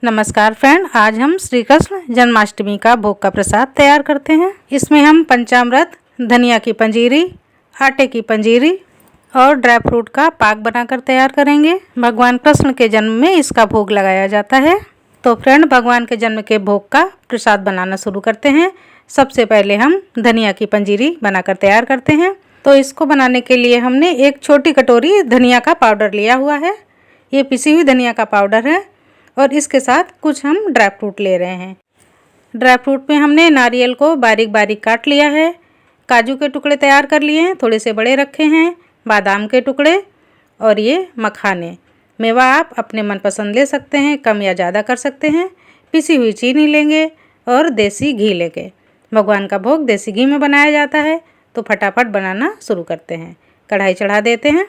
नमस्कार फ्रेंड, आज हम श्री कृष्ण जन्माष्टमी का भोग का प्रसाद तैयार करते हैं। इसमें हम पंचामृत, धनिया की पंजीरी, आटे की पंजीरी और ड्राई फ्रूट का पाक बनाकर तैयार करेंगे। भगवान कृष्ण के जन्म में इसका भोग लगाया जाता है। तो फ्रेंड, भगवान के जन्म के भोग का प्रसाद बनाना शुरू करते हैं। सबसे पहले हम धनिया की पंजीरी बनाकर तैयार करते हैं। तो इसको बनाने के लिए हमने एक छोटी कटोरी धनिया का पाउडर लिया हुआ है। ये पिसी हुई धनिया का पाउडर है और इसके साथ कुछ हम ड्राई फ्रूट ले रहे हैं। ड्राई फ्रूट में हमने नारियल को बारीक बारीक काट लिया है, काजू के टुकड़े तैयार कर लिए हैं, थोड़े से बड़े रखे हैं, बादाम के टुकड़े और ये मखाने। मेवा आप अपने मनपसंद ले सकते हैं, कम या ज़्यादा कर सकते हैं। पिसी हुई चीनी लेंगे और देसी घी लेंगे। भगवान का भोग देसी घी में बनाया जाता है। तो फटाफट बनाना शुरू करते हैं। कढ़ाई चढ़ा देते हैं।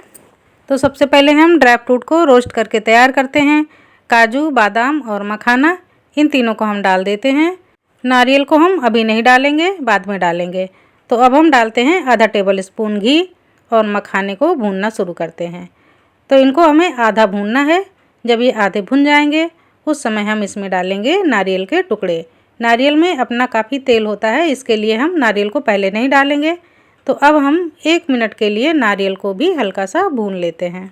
तो सबसे पहले हम ड्राई फ्रूट को रोस्ट करके तैयार करते हैं। काजू, बादाम और मखाना, इन तीनों को हम डाल देते हैं। नारियल को हम अभी नहीं डालेंगे, बाद में डालेंगे। तो अब हम डालते हैं आधा टेबल स्पून घी और मखाने को भूनना शुरू करते हैं। तो इनको हमें आधा भूनना है। जब ये आधे भुन जाएंगे उस समय हम इसमें डालेंगे नारियल के टुकड़े। नारियल में अपना काफ़ी तेल होता है, इसके लिए हम नारियल को पहले नहीं डालेंगे। तो अब हम 1 मिनट के लिए नारियल को भी हल्का सा भून लेते हैं।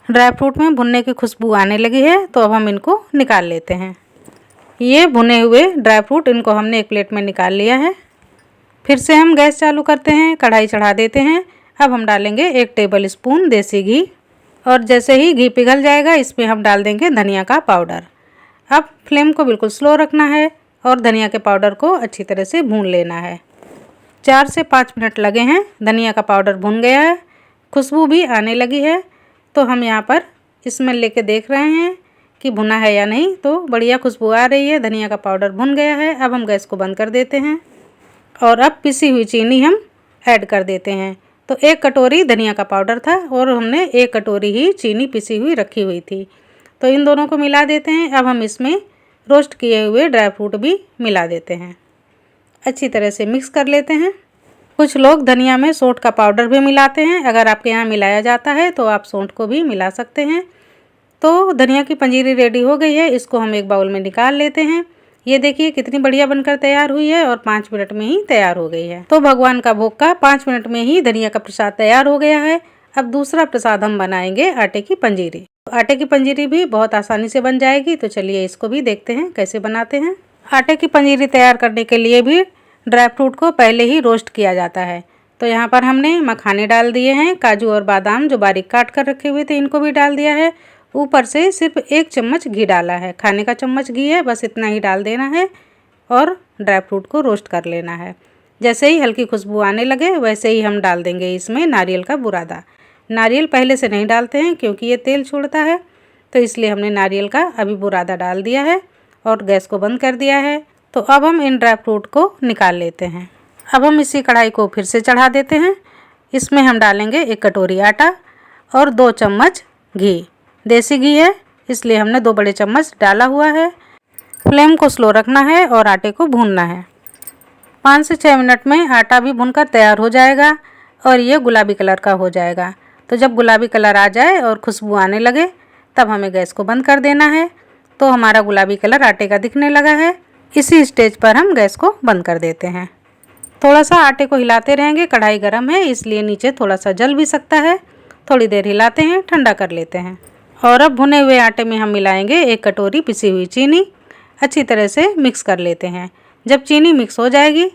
ड्राई फ्रूट में भुनने की खुशबू आने लगी है, तो अब हम इनको निकाल लेते हैं। ये भुने हुए ड्राई फ्रूट, इनको हमने एक प्लेट में निकाल लिया है। फिर से हम गैस चालू करते हैं, कढ़ाई चढ़ा देते हैं। अब हम डालेंगे 1 टेबल स्पून देसी घी और जैसे ही घी पिघल जाएगा इसमें हम डाल देंगे धनिया का पाउडर। अब फ्लेम को बिल्कुल स्लो रखना है और धनिया के पाउडर को अच्छी तरह से भून लेना है। 4 से 5 मिनट लगे हैं। धनिया का पाउडर भुन गया है, खुशबू भी आने लगी है। तो हम यहाँ पर स्मेल लेके देख रहे हैं कि भुना है या नहीं। तो बढ़िया खुशबू आ रही है, धनिया का पाउडर भुन गया है। अब हम गैस को बंद कर देते हैं और अब पिसी हुई चीनी हम ऐड कर देते हैं। तो 1 कटोरी धनिया का पाउडर था और हमने 1 कटोरी ही चीनी पिसी हुई रखी हुई थी। तो इन दोनों को मिला देते हैं। अब हम इसमें रोस्ट किए हुए ड्राई फ्रूट भी मिला देते हैं। अच्छी तरह से मिक्स कर लेते हैं। कुछ लोग धनिया में सौंठ का पाउडर भी मिलाते हैं। अगर आपके यहाँ मिलाया जाता है तो आप सौंठ को भी मिला सकते हैं। तो धनिया की पंजीरी रेडी हो गई है। इसको हम एक बाउल में निकाल लेते हैं। ये देखिए कितनी बढ़िया बनकर तैयार हुई है और 5 मिनट में ही तैयार हो गई है। तो भगवान का भोग का 5 मिनट में ही धनिया का प्रसाद तैयार हो गया है। अब दूसरा प्रसाद हम बनाएंगे आटे की पंजीरी। आटे की पंजीरी भी बहुत आसानी से बन जाएगी। तो चलिए इसको भी देखते हैं कैसे बनाते हैं। आटे की पंजीरी तैयार करने के लिए भी ड्राई फ्रूट को पहले ही रोस्ट किया जाता है। तो यहाँ पर हमने मखाने डाल दिए हैं, काजू और बादाम जो बारीक काट कर रखे हुए थे इनको भी डाल दिया है। ऊपर से सिर्फ 1 चम्मच घी डाला है, खाने का चम्मच घी है, बस इतना ही डाल देना है और ड्राई फ्रूट को रोस्ट कर लेना है। जैसे ही हल्की खुशबू आने लगे वैसे ही हम डाल देंगे इसमें नारियल का बुरादा। नारियल पहले से नहीं डालते हैं क्योंकि ये तेल छोड़ता है, तो इसलिए हमने नारियल का अभी बुरादा डाल दिया है और गैस को बंद कर दिया है। तो अब हम इन ड्राई फ्रूट को निकाल लेते हैं। अब हम इसी कढ़ाई को फिर से चढ़ा देते हैं। इसमें हम डालेंगे 1 कटोरी आटा और 2 चम्मच घी। देसी घी है इसलिए हमने 2 बड़े चम्मच डाला हुआ है। फ्लेम को स्लो रखना है और आटे को भूनना है। 5 से 6 मिनट में आटा भी भुनकर तैयार हो जाएगा और ये गुलाबी कलर का हो जाएगा। तो जब गुलाबी कलर आ जाए और खुशबू आने लगे तब हमें गैस को बंद कर देना है। तो हमारा गुलाबी कलर आटे का दिखने लगा है। इसी स्टेज पर हम गैस को बंद कर देते हैं। थोड़ा सा आटे को हिलाते रहेंगे, कढ़ाई गर्म है इसलिए नीचे थोड़ा सा जल भी सकता है। थोड़ी देर हिलाते हैं, ठंडा कर लेते हैं। और अब भुने हुए आटे में हम मिलाएंगे 1 कटोरी पिसी हुई चीनी। अच्छी तरह से मिक्स कर लेते हैं। जब चीनी मिक्स हो जाएगी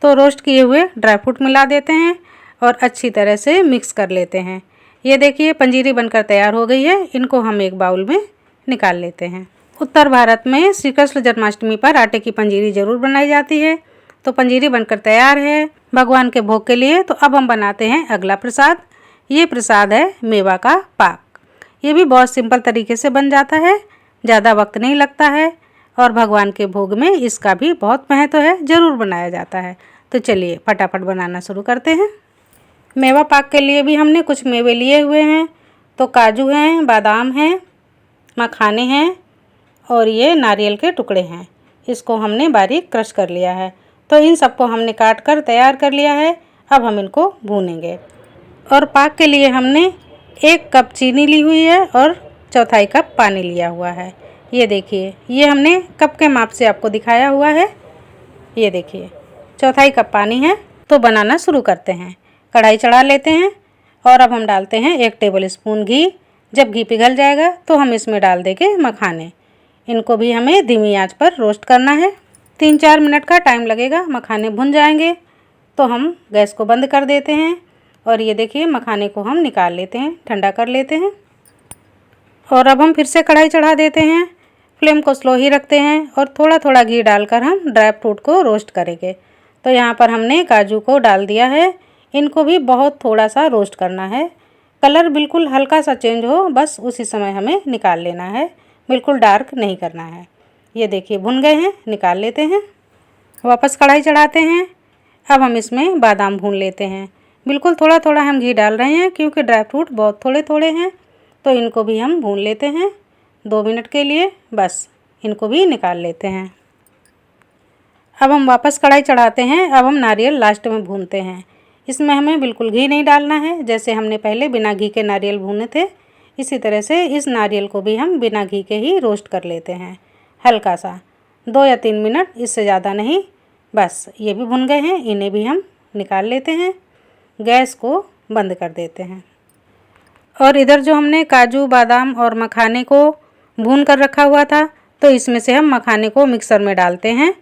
तो रोस्ट किए हुए ड्राई फ्रूट मिला देते हैं और अच्छी तरह से मिक्स कर लेते हैं। ये देखिए पंजीरी बनकर तैयार हो गई है। इनको हम एक बाउल में निकाल लेते हैं। उत्तर भारत में श्री कृष्ण जन्माष्टमी पर आटे की पंजीरी जरूर बनाई जाती है। तो पंजीरी बनकर तैयार है भगवान के भोग के लिए। तो अब हम बनाते हैं अगला प्रसाद। ये प्रसाद है मेवा का पाक। ये भी बहुत सिंपल तरीके से बन जाता है, ज़्यादा वक्त नहीं लगता है और भगवान के भोग में इसका भी बहुत महत्व है, ज़रूर बनाया जाता है। तो चलिए फटाफट बनाना शुरू करते हैं। मेवा पाक के लिए भी हमने कुछ मेवे लिए हुए हैं। तो काजू हैं, बादाम हैं, मखाने हैं और ये नारियल के टुकड़े हैं। इसको हमने बारीक क्रश कर लिया है। तो इन सबको हमने काट कर तैयार कर लिया है। अब हम इनको भूनेंगे। और पाक के लिए हमने 1 कप चीनी ली हुई है और 1/4 कप पानी लिया हुआ है। ये देखिए, ये हमने कप के माप से आपको दिखाया हुआ है। ये देखिए 1/4 कप पानी है। तो बनाना शुरू करते हैं। कढ़ाई चढ़ा लेते हैं और अब हम डालते हैं 1 टेबल स्पून घी। जब घी पिघल जाएगा तो हम इसमें डाल देंगे मखाने। इनको भी हमें धीमी आंच पर रोस्ट करना है। 3-4 मिनट का टाइम लगेगा, मखाने भुन जाएंगे। तो हम गैस को बंद कर देते हैं और ये देखिए मखाने को हम निकाल लेते हैं, ठंडा कर लेते हैं। और अब हम फिर से कढ़ाई चढ़ा देते हैं। फ्लेम को स्लो ही रखते हैं और थोड़ा थोड़ा घी डालकर हम ड्राई फ्रूट को रोस्ट करेंगे। तो यहाँ पर हमने काजू को डाल दिया है। इनको भी बहुत थोड़ा सा रोस्ट करना है। कलर बिल्कुल हल्का सा चेंज हो, बस उसी समय हमें निकाल लेना है, बिल्कुल डार्क नहीं करना है। ये देखिए भुन गए हैं, निकाल लेते हैं। वापस कढ़ाई चढ़ाते हैं। अब हम इसमें बादाम भून लेते हैं। बिल्कुल थोड़ा थोड़ा हम घी डाल रहे हैं क्योंकि ड्राई फ्रूट बहुत थोड़े थोड़े हैं। तो इनको भी हम भून लेते हैं 2 मिनट के लिए, बस इनको भी निकाल लेते हैं। अब हम वापस कढ़ाई चढ़ाते हैं। अब हम नारियल लास्ट में भूनते हैं। इसमें हमें बिल्कुल घी नहीं डालना है। जैसे हमने पहले बिना घी के नारियल भूने थे, इसी तरह से इस नारियल को भी हम बिना घी के ही रोस्ट कर लेते हैं, हल्का सा 2 या 3 मिनट, इससे ज़्यादा नहीं। बस ये भी भुन गए हैं, इन्हें भी हम निकाल लेते हैं। गैस को बंद कर देते हैं। और इधर जो हमने काजू बादाम और मखाने को भून कर रखा हुआ था, तो इसमें से हम मखाने को मिक्सर में डालते हैं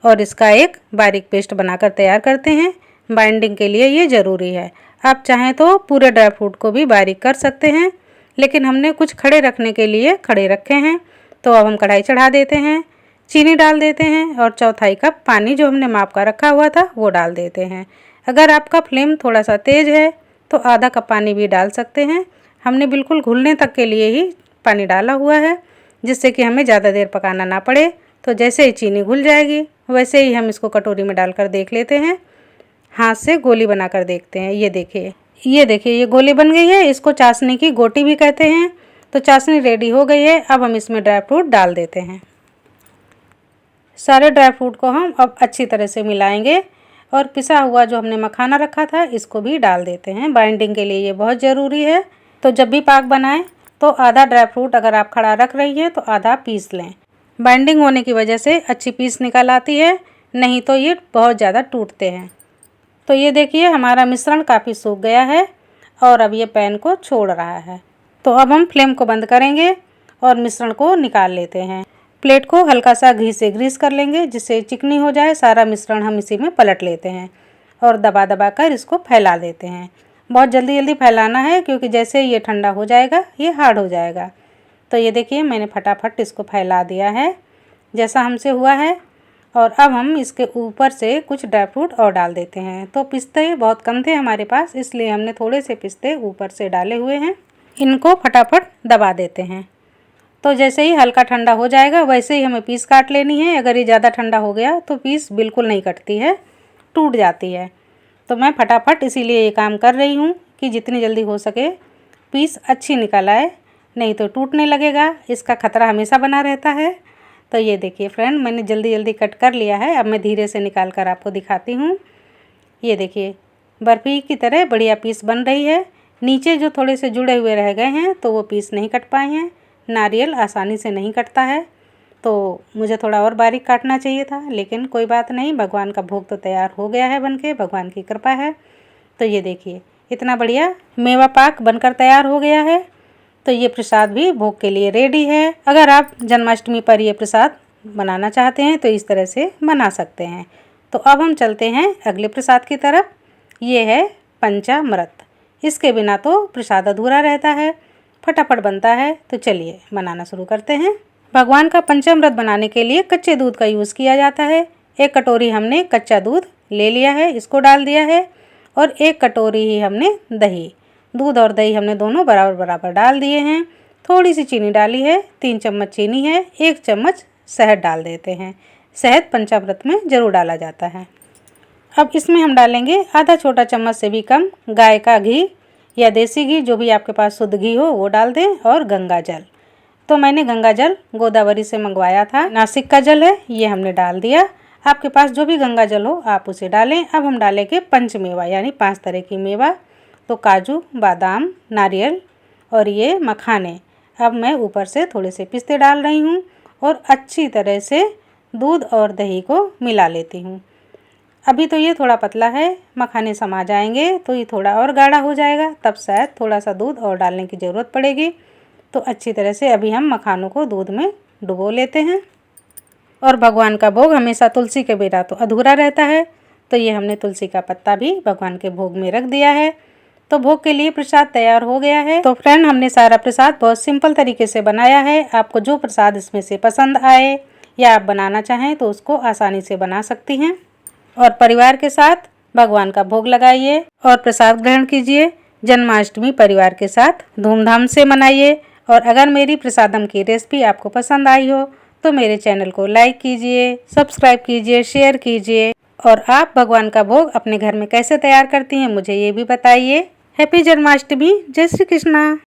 और इसका एक बारीक पेस्ट बनाकर तैयार करते हैं। बाइंडिंग के लिए ये ज़रूरी है। आप चाहें तो पूरे ड्राई फ्रूट को भी बारीक कर सकते हैं, लेकिन हमने कुछ खड़े रखने के लिए खड़े रखे हैं। तो अब हम कढ़ाई चढ़ा देते हैं, चीनी डाल देते हैं और 1/4 कप पानी जो हमने माप का रखा हुआ था वो डाल देते हैं। अगर आपका फ्लेम थोड़ा सा तेज़ है तो आधा कप पानी भी डाल सकते हैं। हमने बिल्कुल घुलने तक के लिए ही पानी डाला हुआ है, जिससे कि हमें ज़्यादा देर पकाना ना पड़े। तो जैसे ही चीनी घुल जाएगी वैसे ही हम इसको कटोरी में डालकर देख लेते हैं। हाथ से गोली बनाकर देखते हैं। ये देखिए ये गोली बन गई है। इसको चाशनी की गोटी भी कहते हैं। तो चाशनी रेडी हो गई है। अब हम इसमें ड्राई फ्रूट डाल देते हैं। सारे ड्राई फ्रूट को हम अब अच्छी तरह से मिलाएंगे और पिसा हुआ जो हमने मखाना रखा था इसको भी डाल देते हैं। बाइंडिंग के लिए ये बहुत ज़रूरी है। तो जब भी पाक बनाएं तो आधा ड्राई फ्रूट अगर आप खड़ा रख रही हैं तो आधा पीस लें। बाइंडिंग होने की वजह से अच्छी पीस निकल आती है, नहीं तो ये बहुत ज़्यादा टूटते हैं। तो ये देखिए हमारा मिश्रण काफ़ी सूख गया है और अब ये पैन को छोड़ रहा है। तो अब हम फ्लेम को बंद करेंगे और मिश्रण को निकाल लेते हैं। प्लेट को हल्का सा घी से ग्रीस कर लेंगे, जिससे चिकनी हो जाए। सारा मिश्रण हम इसी में पलट लेते हैं और दबा दबा कर इसको फैला देते हैं। बहुत जल्दी जल्दी फैलाना है क्योंकि जैसे ये ठंडा हो जाएगा ये हार्ड हो जाएगा। तो ये देखिए मैंने फटाफट इसको फैला दिया है जैसा हमसे हुआ है। और अब हम इसके ऊपर से कुछ ड्राई फ्रूट और डाल देते हैं। तो पिस्ते बहुत कम थे हमारे पास, इसलिए हमने थोड़े से पिस्ते ऊपर से डाले हुए हैं। इनको फटाफट दबा देते हैं। तो जैसे ही हल्का ठंडा हो जाएगा वैसे ही हमें पीस काट लेनी है। अगर ये ज़्यादा ठंडा हो गया तो पीस बिल्कुल नहीं कटती है, टूट जाती है। तो मैं फटाफट इसीलिए ये काम कर रही हूँ कि जितनी जल्दी हो सके पीस अच्छी निकल आए, नहीं तो टूटने लगेगा। इसका खतरा हमेशा बना रहता है। तो ये देखिए फ्रेंड, मैंने जल्दी जल्दी कट कर लिया है। अब मैं धीरे से निकाल कर आपको दिखाती हूँ। ये देखिए बर्फ़ी की तरह बढ़िया पीस बन रही है। नीचे जो थोड़े से जुड़े हुए रह गए हैं तो वो पीस नहीं कट पाए हैं। नारियल आसानी से नहीं कटता है, तो मुझे थोड़ा और बारीक काटना चाहिए था, लेकिन कोई बात नहीं। भगवान का भोग तो तैयार हो गया है बनके, भगवान की कृपा है। तो ये देखिए इतना बढ़िया मेवा पाक बनकर तैयार हो गया है। तो ये प्रसाद भी भोग के लिए रेडी है। अगर आप जन्माष्टमी पर ये प्रसाद बनाना चाहते हैं तो इस तरह से बना सकते हैं। तो अब हम चलते हैं अगले प्रसाद की तरफ। ये है पंचामृत। इसके बिना तो प्रसाद अधूरा रहता है, फटाफट बनता है। तो चलिए बनाना शुरू करते हैं। भगवान का पंचामृत बनाने के लिए कच्चे दूध का यूज़ किया जाता है। 1 कटोरी हमने कच्चा दूध ले लिया है, इसको डाल दिया है। और 1 कटोरी ही हमने दही, दूध और दही हमने दोनों बराबर बराबर डाल दिए हैं। थोड़ी सी चीनी डाली है, 3 चम्मच चीनी है। 1 चम्मच शहद डाल देते हैं। शहद पंचामृत में ज़रूर डाला जाता है। अब इसमें हम डालेंगे आधा छोटा चम्मच से भी कम गाय का घी या देसी घी, जो भी आपके पास शुद्ध घी हो वो डाल दें। और गंगा जल, तो मैंने गंगा जल गोदावरी से मंगवाया था, नासिक का जल है, ये हमने डाल दिया। आपके पास जो भी गंगा जल हो आप उसे डालें। अब हम डालेंगे पंचमेवा यानी 5 तरह की मेवा। तो काजू बादाम नारियल और ये मखाने। अब मैं ऊपर से थोड़े से पिस्ते डाल रही हूँ और अच्छी तरह से दूध और दही को मिला लेती हूँ। अभी तो ये थोड़ा पतला है, मखाने समा जाएंगे तो ये थोड़ा और गाढ़ा हो जाएगा, तब शायद थोड़ा सा दूध और डालने की ज़रूरत पड़ेगी। तो अच्छी तरह से अभी हम मखानों को दूध में डुबो लेते हैं। और भगवान का भोग हमेशा तुलसी के बिना तो अधूरा रहता है, तो ये हमने तुलसी का पत्ता भी भगवान के भोग में रख दिया है। तो भोग के लिए प्रसाद तैयार हो गया है। तो फ्रेंड, हमने सारा प्रसाद बहुत सिंपल तरीके से बनाया है। आपको जो प्रसाद इसमें से पसंद आए या आप बनाना चाहें तो उसको आसानी से बना सकती हैं। और परिवार के साथ भगवान का भोग लगाइए और प्रसाद ग्रहण कीजिए। जन्माष्टमी परिवार के साथ धूमधाम से मनाइए। और अगर मेरी प्रसादम की रेसिपी आपको पसंद आई हो तो मेरे चैनल को लाइक कीजिए, सब्सक्राइब कीजिए, शेयर कीजिए। और आप भगवान का भोग अपने घर में कैसे तैयार करती हैं मुझे ये भी बताइए। हैप्पी जन्माष्टमी। जय श्री कृष्णा।